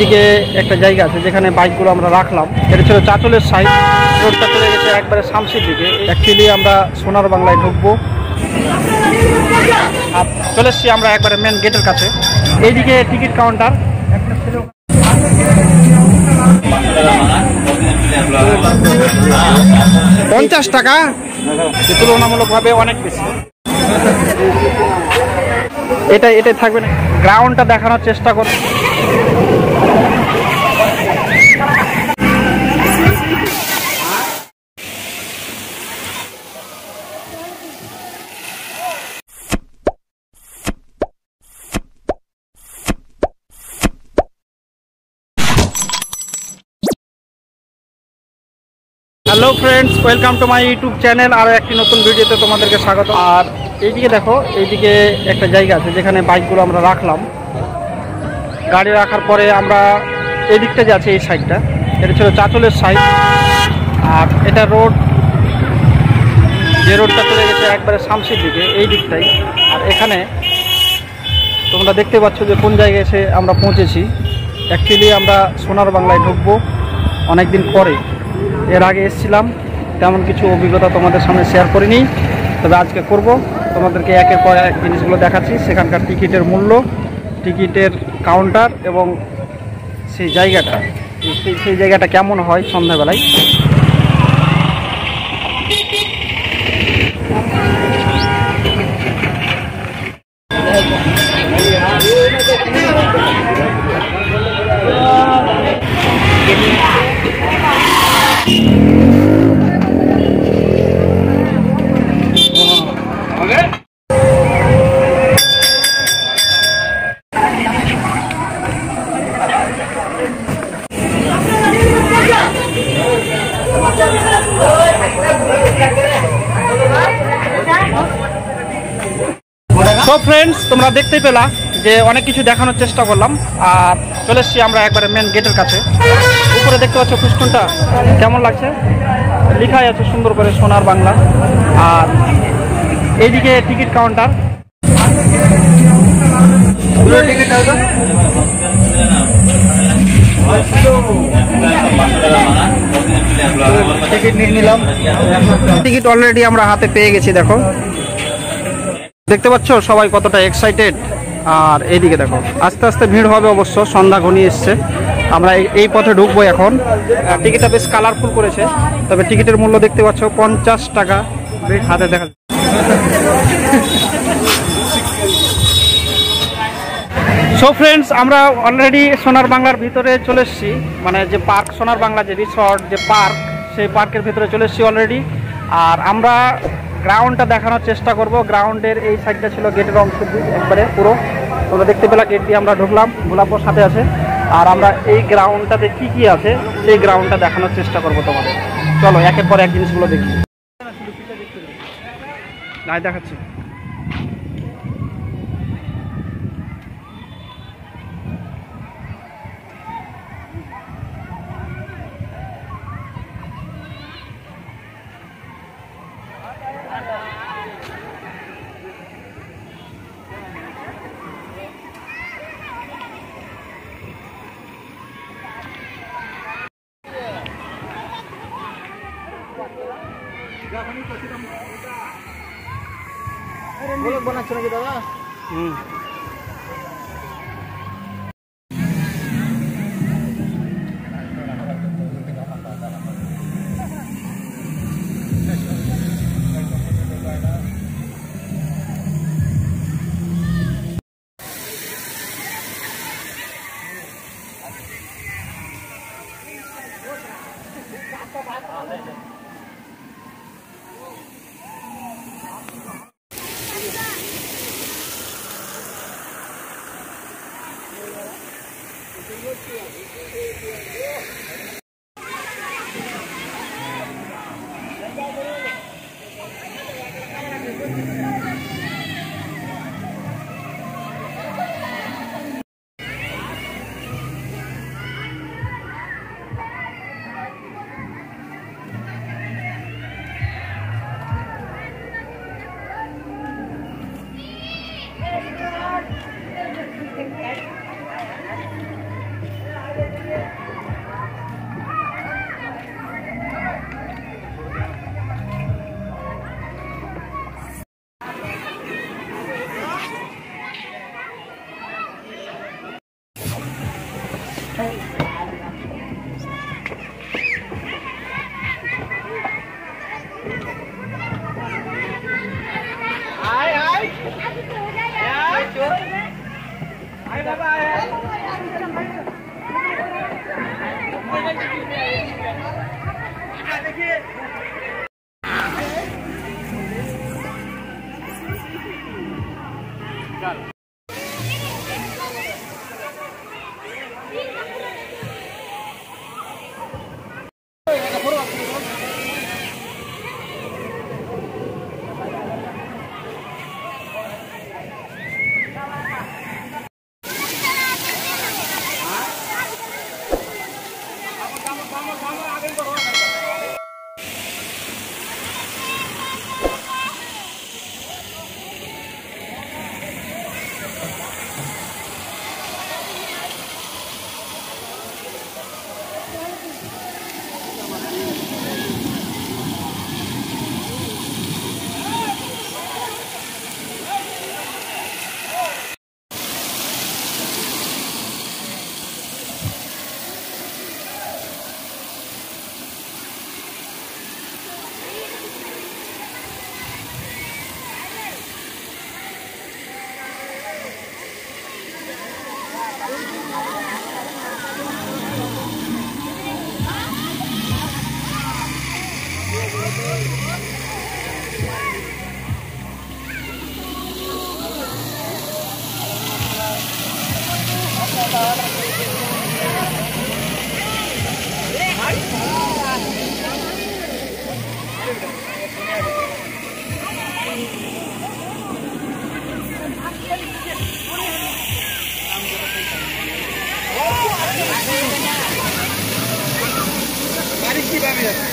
এইদিকে একটা জায়গা আছে যেখানে বাইকগুলো আমরা রাখলাম। এটা ছিল চাঁচলের সাইড, রোডটা চলে গেছে একবারে শামসির দিকে। অ্যাকচুয়ালি আমরা সোনার বাংলায় ঢুকবো, আর চলে এসছি আমরা একবারে মেন গেটের কাছে। এইদিকে টিকিট কাউন্টার, একটা ছিল 50 টাকা, তুলনামূলকভাবে অনেক বেশি। এটাই থাকবে না, গ্রাউন্ডটা দেখানোর চেষ্টা করব। Hello friends, welcome to my YouTube channel. আরও একটি নতুন ভিডিওতে তোমাদেরকে স্বাগত। আর এইদিকে দেখো, এইদিকে একটা জায়গা আছে যেখানে বাইকগুলো আমরা রাখলাম। গাড়ি রাখার পরে আমরা এই দিকটা যে আছে, এই সাইডটা, এটা ছিল চাঁচলের সাইড। আর এটা রোড, যে রোডটা চলে গেছে একবারে শামসির দিকে, এই দিকটাই। আর এখানে তোমরা দেখতে পাচ্ছ যে কোন জায়গায় এসে আমরা পৌঁছেছি। অ্যাকচুয়ালি আমরা সোনার বাংলায় ঢুকবো অনেক দিন পরে। এর আগে এসেছিলাম, তেমন কিছু অভিজ্ঞতা তোমাদের সামনে শেয়ার করিনি, তবে আজকে করব। তোমাদেরকে একের পর এক জিনিসগুলো দেখাচ্ছি, সেখানকার টিকিটের মূল্য, টিকিটের কাউন্টার এবং সেই জায়গাটা কেমন হয় সন্ধ্যাবেলায়। তো ফ্রেন্ডস, তোমরা দেখতেই পেলা যে অনেক কিছু দেখানোর চেষ্টা করলাম। আর চলে এসছি আমরা একবারে মেন গেটের কাছে। উপরে দেখতে পাচ্ছ পুষ্করটা কেমন লাগছে, লেখাই আছে সুন্দর করে সোনার বাংলা। আর এইদিকে টিকিট কাউন্টার, টিকিট নিয়ে নিলাম। টিকিট অলরেডি আমরা হাতে পেয়ে গেছি। দেখো, দেখতে পাচ্ছ সবাই কতটা এক্সাইটেড। আর এইদিকে দেখো, আস্তে আস্তে ভিড় হবে অবশ্য, সন্ধ্যা ঘনিয়ে এসছে। আমরা এই পথে ঢুকবো এখন। টিকিটটা বেশ কালারফুল করেছে, তবে টিকিটের মূল্য দেখতে পাচ্ছ 50 টাকা। হাতে দেখা সো ফ্রেন্ডস, আমরা অলরেডি সোনার বাংলার ভিতরে চলে এসেছি। মানে যে পার্ক, সোনার বাংলা যে রিসর্ট, যে পার্ক, সেই পার্কের ভিতরে চলে এসেছি অলরেডি। আর আমরা গ্রাউন্ডটা দেখানোর চেষ্টা করব। গ্রাউন্ডের এই সাইডটা ছিল গেটের অংশ একবারে পুরো, তোমরা দেখতে পেলা। গেট দিয়ে আমরা ঢুকলাম, গোলাপর সাথে আছে। আর আমরা এই গ্রাউন্ডটাতে কি আছে সেই গ্রাউন্ডটা দেখানোর চেষ্টা করব তোমাদের। চলো একের পর এক জিনিসগুলো দেখি। নাই দেখাচ্ছি। বানাচ্ছে নাকি দাদা? Gracias.